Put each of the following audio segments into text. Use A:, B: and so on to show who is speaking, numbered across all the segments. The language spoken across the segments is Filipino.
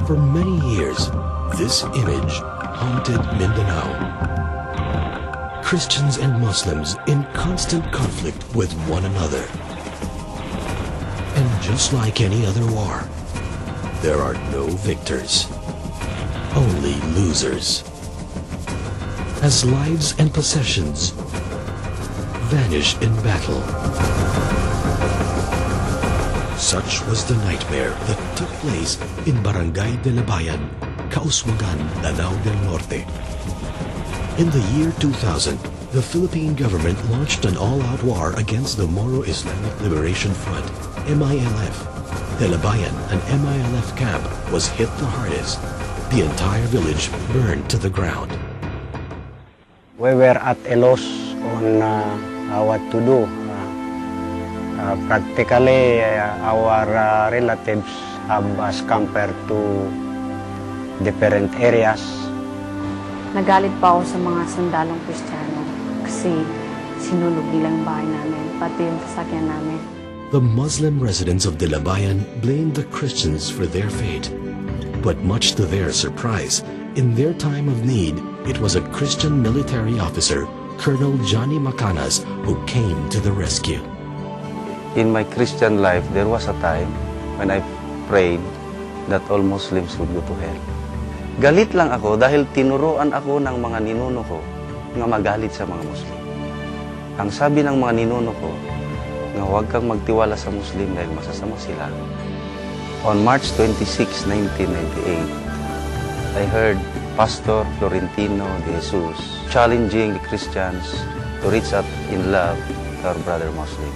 A: For many years, this image haunted Mindanao. Christians and Muslims in constant conflict with one another. And just like any other war, there are no victors, only losers. As lives and possessions vanish in battle. Such was the nightmare that took place in Barangay de Labayan, Kauswagan, Lanao del Norte. In the year 2000, the Philippine government launched an all-out war against the Moro Islamic Liberation Front, MILF. De Labayan, an MILF camp, was hit the hardest. The entire village burned to the ground.
B: We were at a loss on what to do. Practically, our relatives have us compared to different areas.
C: Nagalit pa ako sa mga sundalong Kristiyano kasi sinunog nila yung bahay namin, pati yung sasakyan namin.
A: The Muslim residents of De Labayan blamed the Christians for their fate. But much to their surprise, in their time of need, it was a Christian military officer, Colonel Johnny Macanas, who came to the rescue.
D: In my Christian life, there was a time when I prayed that all Muslims would go to hell. Galit lang ako dahil tinuruan ako ng mga ninuno ko na magalit sa mga Muslim. Ang sabi ng mga ninuno ko, na huwag kang magtiwala sa Muslim dahil masasama sila. On March 26, 1998, I heard Pastor Florentino de Jesus challenging the Christians to reach out in love to our brother Muslims.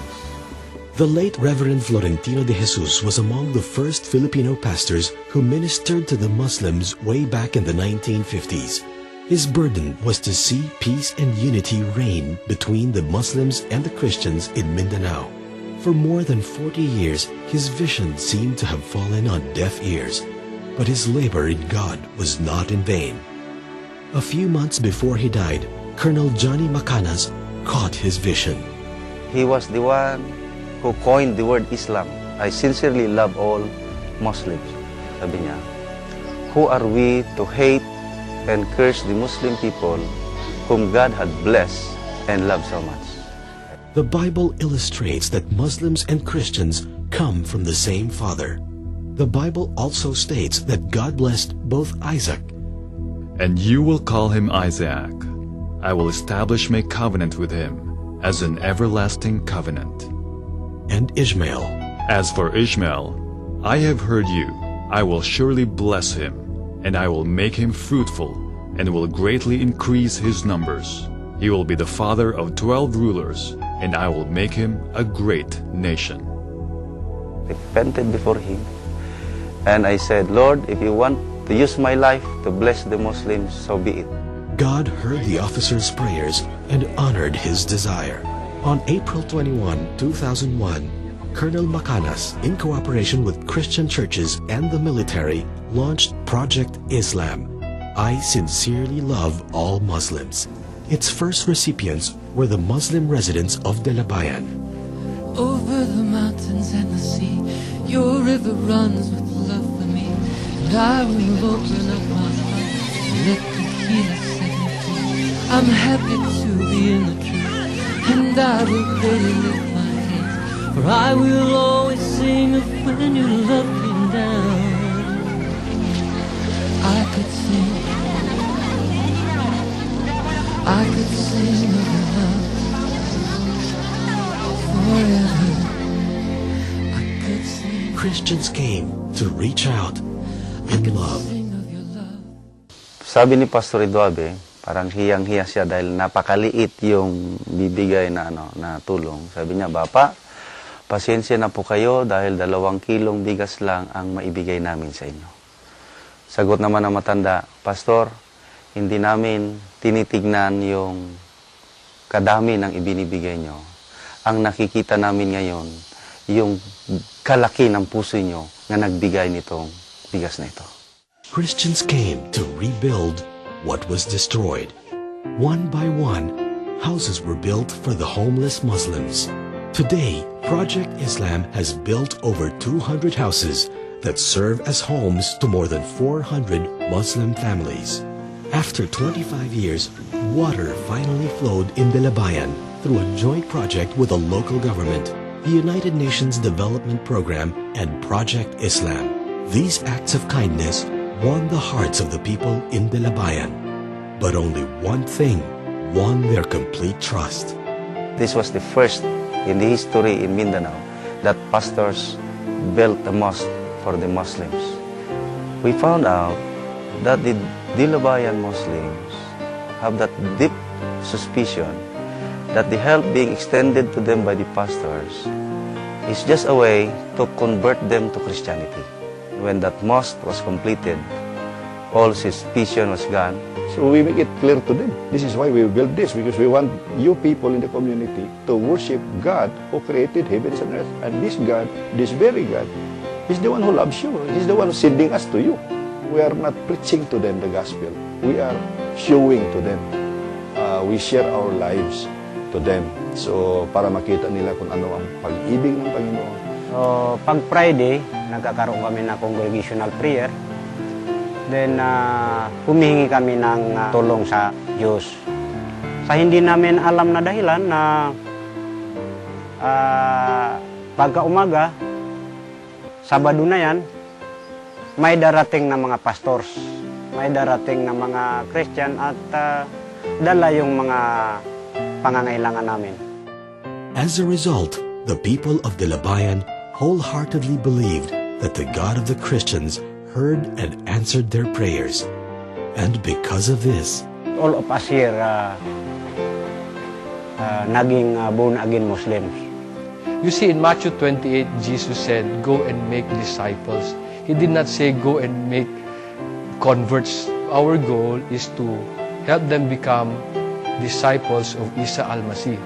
A: The late Reverend Florentino de Jesus was among the first Filipino pastors who ministered to the Muslims way back in the 1950s. His burden was to see peace and unity reign between the Muslims and the Christians in Mindanao. For more than 40 years, his vision seemed to have fallen on deaf ears, but his labor in God was not in vain. A few months before he died, Colonel Johnny Macanas caught his vision.
D: He was the one who coined the word Islam. I sincerely love all Muslims. Sabi niya, who are we to hate and curse the Muslim people whom God had blessed and loved so much?
A: The Bible illustrates that Muslims and Christians come from the same Father. The Bible also states that God blessed both Isaac.
E: And you will call him Isaac. I will establish my covenant with him as an everlasting covenant.
A: And Ishmael.
E: As for Ishmael, I have heard you. I will surely bless him, and I will make him fruitful, and will greatly increase his numbers. He will be the father of 12 rulers, and I will make him a great nation.
D: I repented before him, and I said, Lord, if you want to use my life to bless the Muslims, so be it.
A: God heard the officer's prayers and honored his desire. On April 21, 2001, Colonel Macanas, in cooperation with Christian churches and the military, launched Project Islam. I sincerely love all Muslims. Its first recipients were the Muslim residents of De Labayan.
F: Over the mountains and the sea, your river runs with love for me, and I will open up my heart and let tequila set me free. I'm happy to be in the truth, and I will greatly lift my hands, for I will always sing of when you love me down. I could sing of your love forever. I could sing.
A: Christians came to reach out in love.
D: Sabi ni Pastor Eduardo, parang hiyang-hiya siya dahil napakaliit yung bibigay na tulong. Sabi niya, Bapa, pasensya na po kayo dahil 2 kilong bigas lang ang maibigay namin sa inyo. Sagot naman ng matanda, Pastor, hindi namin tinitignan yung kadami ng ibinibigay nyo. Ang nakikita namin ngayon, yung kalaki ng puso nyo na nagbigay nitong bigas na ito.
A: Christians came to rebuild what was destroyed. One by one, houses were built for the homeless Muslims. Today, Project Islam has built over 200 houses, that serve as homes to more than 400 Muslim families. After 25 years, water finally flowed in Delabayan through a joint project with the local government, the United Nations Development Program, and Project Islam. These acts of kindness won the hearts of the people in Delabayan. But only one thing won their complete trust.
D: This was the first in the history in Mindanao that pastors built a mosque for the Muslims. We found out that the Delabayan Muslims have that deep suspicion that the help being extended to them by the pastors is just a way to convert them to Christianity. When that mosque was completed, all suspicion was gone.
G: So we make it clear to them. This is why we build this, because we want you people in the community to worship God who created heavens and earth. And this God, this very God, is the one who loves you. He's the one who's sending us to you. We are not preaching to them the gospel. We are showing to them. We share our lives to them. So para makita nila kung ano ang pag-ibig ng Panginoon.
B: So pag Friday, nagkakaroon kami ng congregational prayer. Then, humihingi kami ng tulong sa Diyos. Sa hindi namin alam na dahilan na pagka umaga, Sabado na yan, may darating na mga pastors, may darating na mga Christian at dala yung mga pangangailangan namin.
A: As a result, the people of Delabayan wholeheartedly believed that the God of the Christians heard and answered their prayers. And because of this,
B: All of us here naging born-again Muslims.
H: You see, in Matthew 28, Jesus said, "Go and make disciples." He did not say, "Go and make converts." Our goal is to help them become disciples of Isa al-Masih,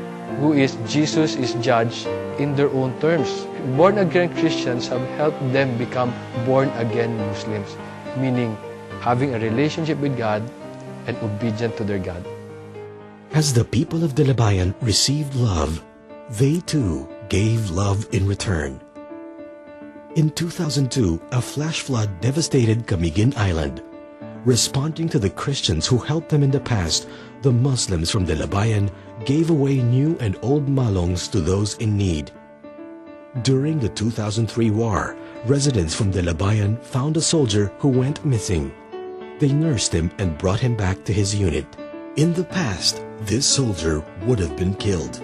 H: who is Jesus is judged in their own terms. Born-again Christians have helped them become born-again Muslims, meaning having a relationship with God and obedient to their God.
A: as the people of Delabayan received love, they too gave love in return. In 2002, a flash flood devastated Camiguin Island. Responding to the Christians who helped them in the past, the Muslims from Delabayan gave away new and old malongs to those in need. During the 2003 war, residents from Delabayan found a soldier who went missing. They nursed him and brought him back to his unit. In the past, this soldier would have been killed.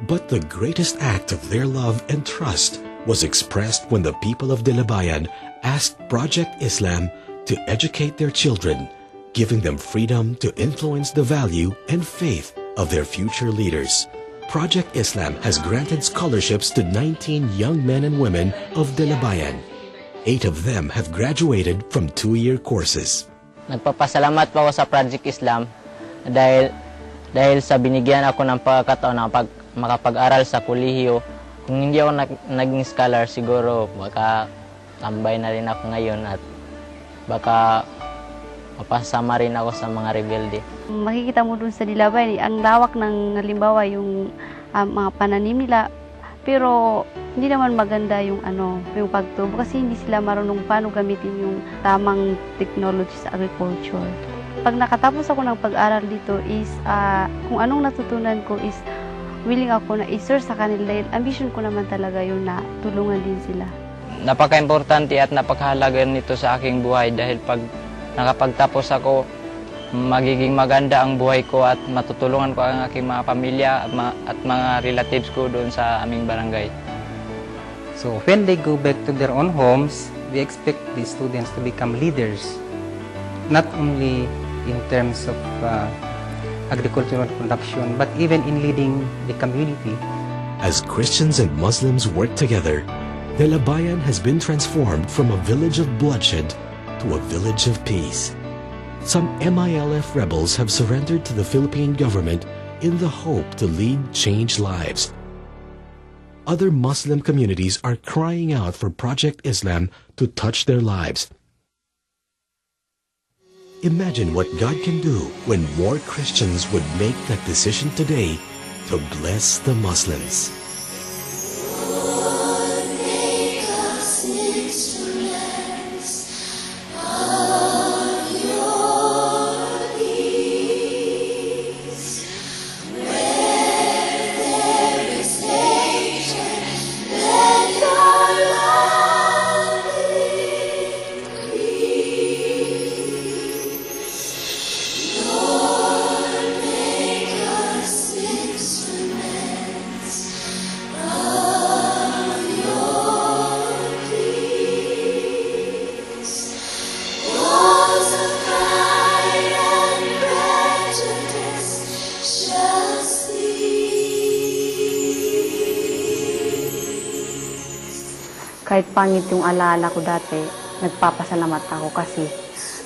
A: But the greatest act of their love and trust was expressed when the people of Delabayan asked Project Islam to educate their children, giving them freedom to influence the value and faith of their future leaders. Project Islam has granted scholarships to 19 young men and women of Delabayan. 8 of them have graduated from 2-year courses.
I: Nagpapasalamat po ako sa Project Islam dahil sa binigyan ako ng pagkakataon na makapag-aral sa kolehiyo. Kung hindi ako naging scholar, siguro baka tambay na rin ako ngayon at baka mapasama rin ako sa mga rebelde.
J: Makikita mo dun sa Delabayan, ang lawak ng halimbawa yung mga pananim nila, pero hindi naman maganda yung yung pagtubo kasi hindi sila marunong paano gamitin yung tamang technology sa agriculture. Pag nakatapos ako ng pag-aral dito is kung anong natutunan ko is willing ako na i-serve sa kanila dahil ambition ko naman talaga yun na tulungan din sila.
I: Napaka-importante at napakahalaga nito sa aking buhay dahil pag nakapagtapos ako, magiging maganda ang buhay ko at matutulungan ko ang aking mga pamilya at mga relatives ko doon sa aming barangay.
K: So when they go back to their own homes, we expect these students to become leaders, not only in terms of agricultural production, but even in leading the community.
A: As Christians and Muslims work together, Delabayan has been transformed from a village of bloodshed to a village of peace. Some MILF rebels have surrendered to the Philippine government in the hope to lead changed lives. Other Muslim communities are crying out for Project Islam to touch their lives. Imagine what God can do when more Christians would make that decision today to bless the Muslims.
F: Lord, make us instruments
C: Kahit pangit yung alaala ko dati, nagpapasalamat ako kasi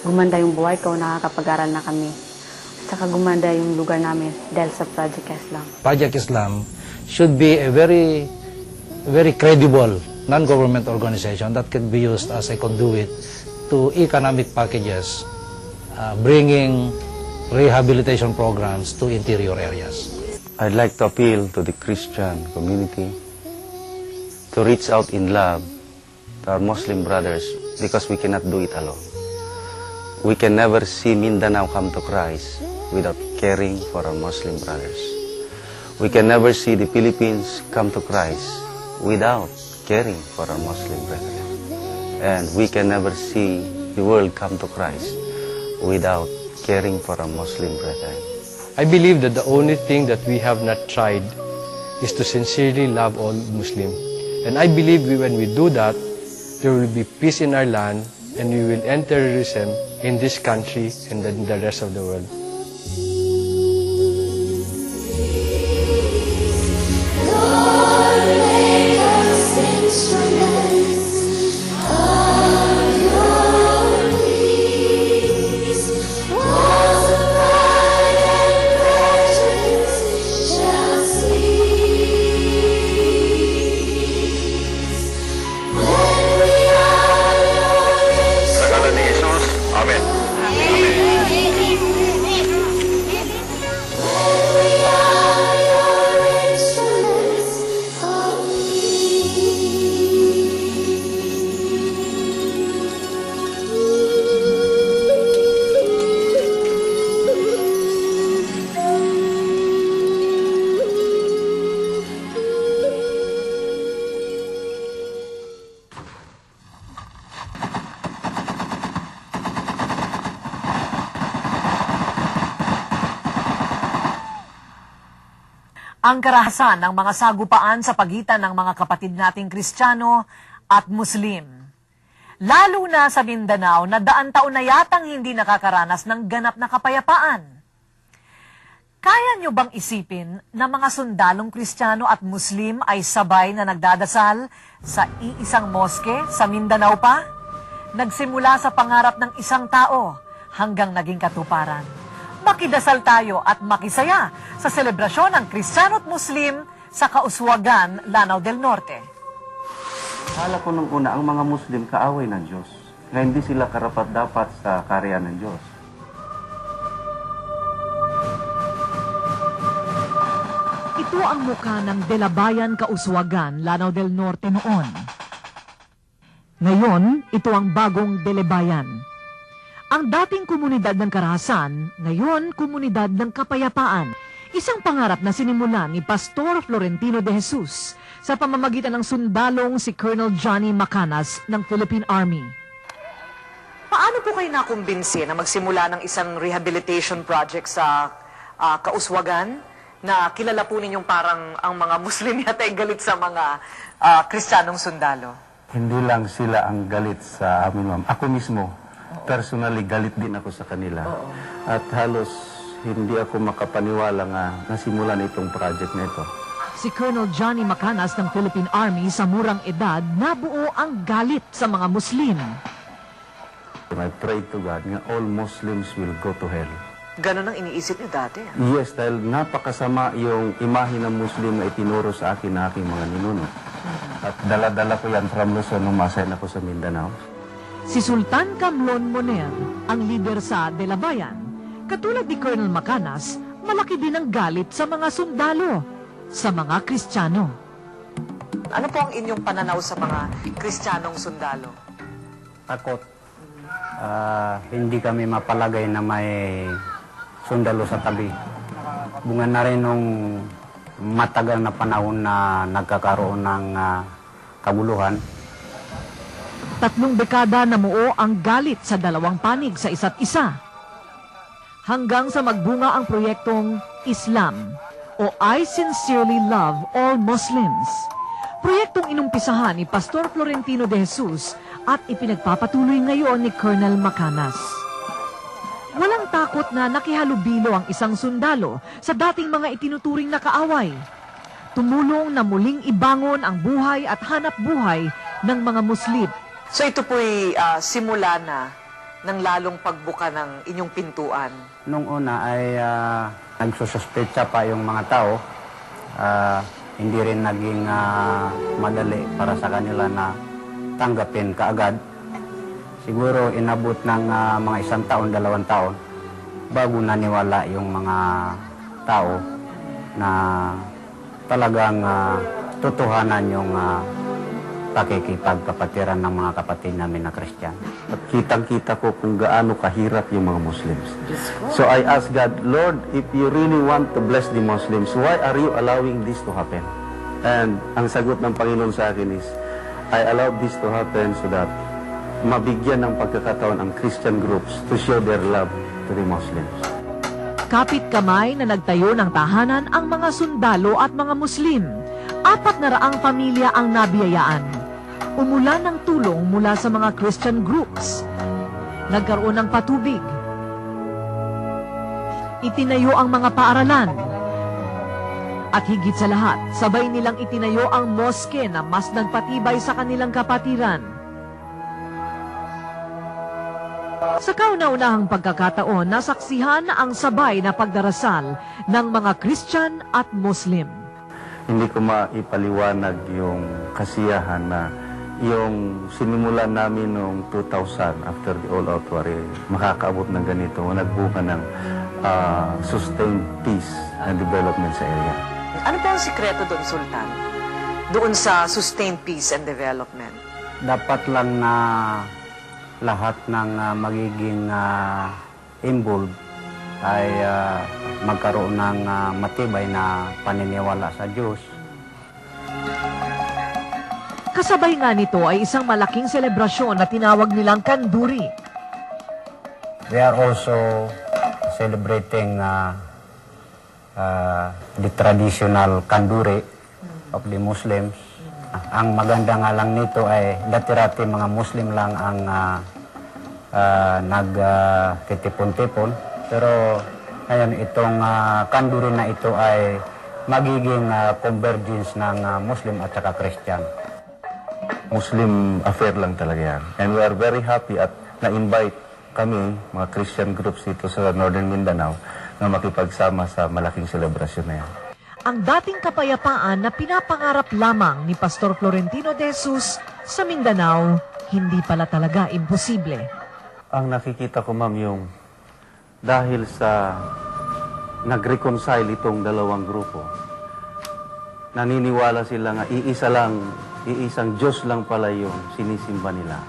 C: gumanda yung buhay ko, nakakapag-aral na kami. At saka gumanda yung lugar namin dahil sa Project Islam.
L: Project Islam should be a very credible non-government organization that can be used as a conduit to economic packages, bringing rehabilitation programs to interior areas.
D: I'd like to appeal to the Christian community to reach out in love to our Muslim brothers because we cannot do it alone. We can never see Mindanao come to Christ without caring for our Muslim brothers. We can never see the Philippines come to Christ without caring for our Muslim brethren. And we can never see the world come to Christ without caring for our Muslim brethren.
H: I believe that the only thing that we have not tried is to sincerely love all Muslims. And I believe when we do that, there will be peace in our land and we will end terrorism in this country and in the rest of the world.
M: Ang karahasan ng mga sagupaan sa pagitan ng mga kapatid nating Kristiyano at Muslim. Lalo na sa Mindanao na daan taon na yatang hindi nakakaranas ng ganap na kapayapaan. Kaya nyo bang isipin na mga sundalong Kristiyano at Muslim ay sabay na nagdadasal sa iisang moske sa Mindanao pa? Nagsimula sa pangarap ng isang tao hanggang naging katuparan. Makidasal tayo at makisaya sa selebrasyon ng Kristiyano at Muslim sa Kauswagan, Lanao del Norte.
D: Akala ko nung una ang mga Muslim kaaway ng Diyos, na hindi sila karapat-dapat sa kaharian ng Diyos.
M: Ito ang mukha ng Delabayan, Kauswagan, Lanao del Norte noon. Ngayon, ito ang bagong Delabayan. Ang dating komunidad ng karahasan, ngayon komunidad ng kapayapaan. Isang pangarap na sinimulan ni Pastor Florentino de Jesus sa pamamagitan ng sundalong si Colonel Johnny Macanas ng Philippine Army. Paano po kayo nakumbinsi na magsimula ng isang rehabilitation project sa Kauswagan na kilala po ninyong parang ang mga Muslim yata ay galit sa mga Kristiyanong sundalo?
D: Hindi lang sila ang galit sa amin, ma'am. Ako mismo, personally, galit din ako sa kanila. At halos hindi ako makapaniwala nga nasimulan itong project na ito.
M: Si Colonel Johnny Macanas ng Philippine Army sa murang edad, nabuo ang galit sa mga Muslim.
D: I pray to God nga all Muslims will go to hell.
M: Ganon ang iniisip niyo dati?
D: Yes, dahil napakasama yung imahe ng Muslim na itinuro sa akin na aking mga ninuno. At dala-dala ko yan from Luzon nung masahin ako sa Mindanao.
M: Si Sultan Camlon Moner, ang lider sa Delabayan. Katulad ni Colonel Macanas, malaki din ang galit sa mga sundalo, sa mga Kristiyano. Ano po ang inyong pananaw sa mga Kristiyanong sundalo?
B: Takot. Hindi kami mapalagay na may sundalo sa tabi. Bunga na rin nung matagal na panahon na nagkakaroon ng kabuluhan.
M: 3 dekada namuo ang galit sa dalawang panig sa isa't isa. Hanggang sa magbunga ang proyektong Islam o I Sincerely Love All Muslims. Proyektong inumpisahan ni Pastor Florentino de Jesus at ipinagpapatuloy ngayon ni Colonel Macanas. Walang takot na nakihalubilo ang isang sundalo sa dating mga itinuturing na kaaway. Tumulong na muling ibangon ang buhay at hanap buhay ng mga Muslim. So ito po'y simula na ng lalong pagbuka ng inyong pintuan.
B: Nung una ay nagsususpecha pa yung mga tao. Hindi rin naging madali para sa kanila na tanggapin kaagad. Siguro inabot ng mga 1 taon, 2 taon bago naniwala yung mga tao na talagang tutuhanan yung pakikipagkapatiran ng mga kapatid namin na Christian.
D: At kitang-kita ko kung gaano kahirap yung mga Muslims. So I asked God, Lord, if you really want to bless the Muslims, why are you allowing this to happen? And ang sagot ng Panginoon sa akin is, I allowed this to happen so that mabigyan ng pagkakataon ang Christian groups to show their love to the Muslims.
M: Kapit kamay na nagtayo ng tahanan ang mga sundalo at mga Muslim. 400 pamilya ang nabiyayaan. Umulan ng tulong mula sa mga Christian groups. Nagkaroon ng patubig. Itinayo ang mga paaralan. At higit sa lahat, sabay nilang itinayo ang moske na mas nagpatibay sa kanilang kapatiran. Sa kauna-unahang pagkakataon, nasaksihan ang sabay na pagdarasal ng mga Christian at Muslim.
D: Hindi ko maipaliwanag yung kasiyahan na yung sinimulan namin noong 2000 after the all-out war, makakaabot ng ganito, nagbunga ng sustained peace and development sa area.
M: Ano ba ang sikreto doon, Sultan? Doon sa sustained peace and development?
B: Dapat lang na lahat ng magiging involved ay magkaroon ng matibay na paniniwala sa Diyos.
M: Kasabay nga nito ay isang malaking selebrasyon na tinawag nilang Kanduri.
B: We are also celebrating the traditional Kanduri of the Muslims. Ang maganda nga lang nito ay dati-rati mga Muslim lang ang nagtitipon-tipon. Pero ngayon itong Kanduri na ito ay magiging convergence ng Muslim at saka Christian.
D: Muslim affair lang talaga yan. And we are very happy at na-invite kami, mga Christian groups dito sa Northern Mindanao, na makipagsama sa malaking selebrasyon na yan.
M: Ang dating kapayapaan na pinapangarap lamang ni Pastor Florentino de Jesus sa Mindanao, hindi pala talaga imposible.
D: Ang nakikita ko, ma'am, yung dahil sa nag-reconcile itong dalawang grupo, naniniwala sila nga iisang Diyos lang pala yung sinisimba nila.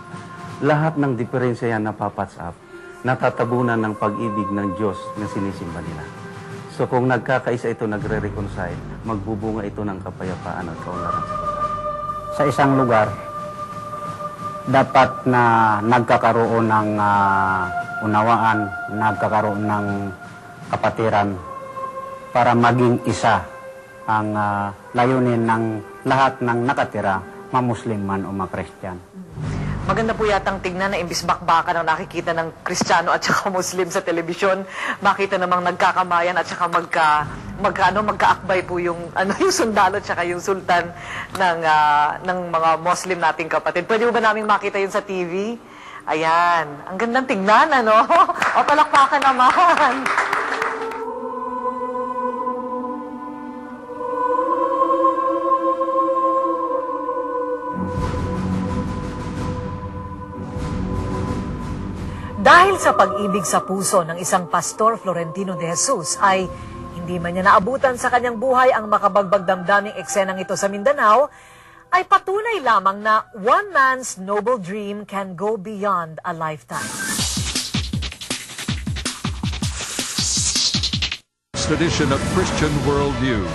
D: Lahat ng diferensya yan napapats up, natatabunan ng pag-ibig ng Diyos na sinisimba nila. So kung nagkakaisa ito, nagre-reconcile, magbubunga ito ng kapayapaan at kaunlaran.
B: Sa isang lugar, dapat na nagkakaroon ng unawaan, nagkakaroon ng kapatiran para maging isa ang layunin ng lahat ng nakatira, ma-Muslim man o ma-Christian.
M: Maganda po yatang tignan na imbis bakbakan ang nakikita ng Kristiyano at saka Muslim sa telebisyon, makita namang nagkakamayan at saka magkaakbay po yung yung sundalo at saka yung sultan ng mga Muslim nating kapatid. Pwede ba namin makita yun sa TV? Ayan, ang gandang tignan, ano? O palakpakan naman. Dahil sa pag-ibig sa puso ng isang Pastor Florentino de Jesus ay hindi man niya naabutan sa kanyang buhay ang makabagbag damdaming eksenang ito sa Mindanao, ay patunay lamang na one man's noble dream can go beyond a lifetime.
E: Edition of Christian World News.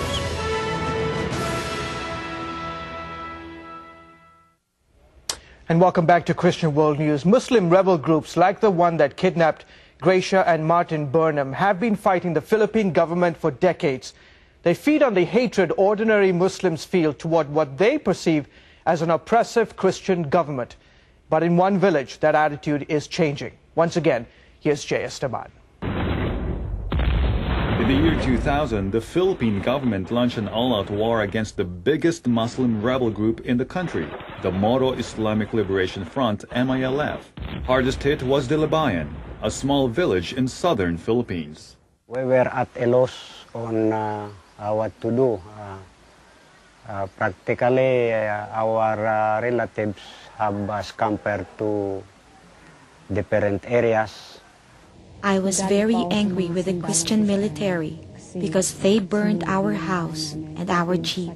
N: And welcome back to Christian World News. Muslim rebel groups like the one that kidnapped Gracia and Martin Burnham have been fighting the Philippine government for decades. They feed on the hatred ordinary Muslims feel toward what they perceive as an oppressive Christian government. But in one village, that attitude is changing. Once again, here's Jay Esteban.
E: In the year 2000, the Philippine government launched an all-out war against the biggest Muslim rebel group in the country, the Moro Islamic Liberation Front, MILF. Hardest hit was Dilibayan, a small village in southern Philippines.
B: We were at a loss on what to do. Practically, our relatives have scampered to different areas.
O: I was very angry with the Christian military because they burned our house and our jeep.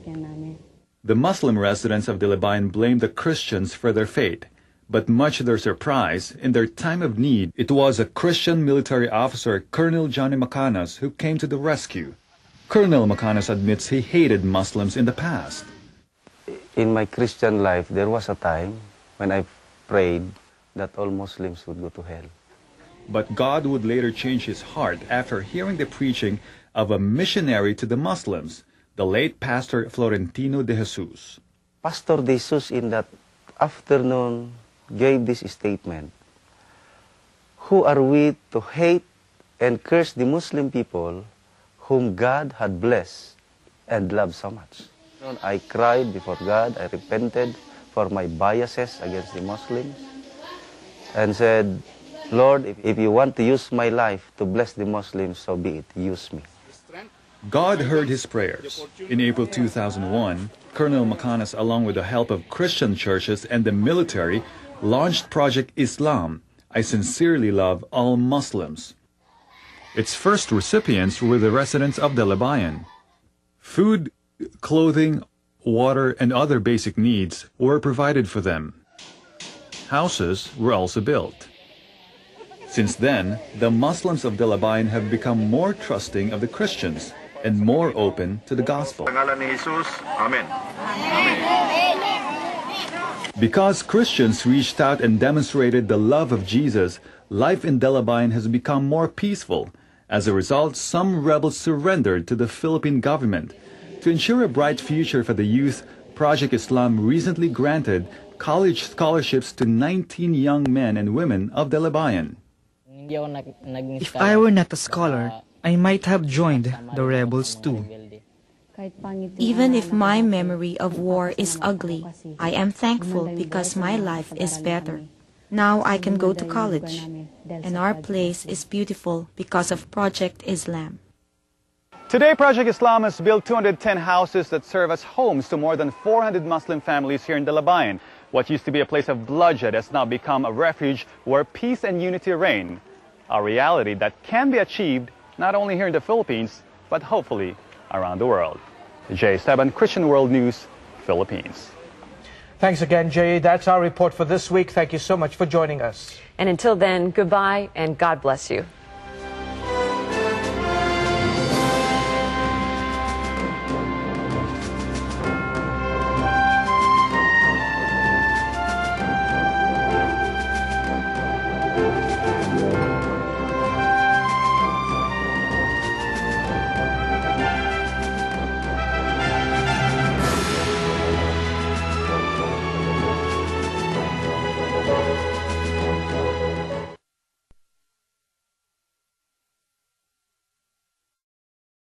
E: The Muslim residents of Dilibayan blamed the Christians for their fate, but much to their surprise, in their time of need, it was a Christian military officer, Colonel Johnny Macanas, who came to the rescue. Colonel Macanas admits he hated Muslims in the past.
D: In my Christian life, there was a time when I prayed that all Muslims would go to hell.
E: But God would later change his heart after hearing the preaching of a missionary to the Muslims, the late Pastor Florentino de Jesus.
D: Pastor de Jesus in that afternoon gave this statement: "Who are we to hate and curse the Muslim people whom God had blessed and loved so much?" I cried before God. I repented for my biases against the Muslims and said, "Lord, if you want to use my life to bless the Muslims, so be it. Use me."
E: God heard his prayers. In April 2001, Colonel Macanas, along with the help of Christian churches and the military, launched Project Islam, I Sincerely Love All Muslims. Its first recipients were the residents of Dilibayan. Food, clothing, water, and other basic needs were provided for them. Houses were also built. Since then, the Muslims of Dilibayan have become more trusting of the Christians and more open to the gospel.
G: Amen.
E: Because Christians reached out and demonstrated the love of Jesus, life in Dilibayan has become more peaceful. As a result, some rebels surrendered to the Philippine government. To ensure a bright future for the youth, Project Islam recently granted college scholarships to 19 young men and women of Dilibayan.
P: If I were not a scholar, I might have joined the rebels too.
O: Even if my memory of war is ugly, I am thankful because my life is better. Now I can go to college, and our place is beautiful because of Project Islam.
Q: Today, Project Islam has built 210 houses that serve as homes to more than 400 Muslim families here in Dilibayan. What used to be a place of bloodshed has now become a refuge where peace and unity reign. A reality that can be achieved not only here in the Philippines, but hopefully around the world. Jay Esteban, Christian World News, Philippines.
N: Thanks again, Jay. That's our report for this week. Thank you so much for joining us.
M: And until then, goodbye and God bless you.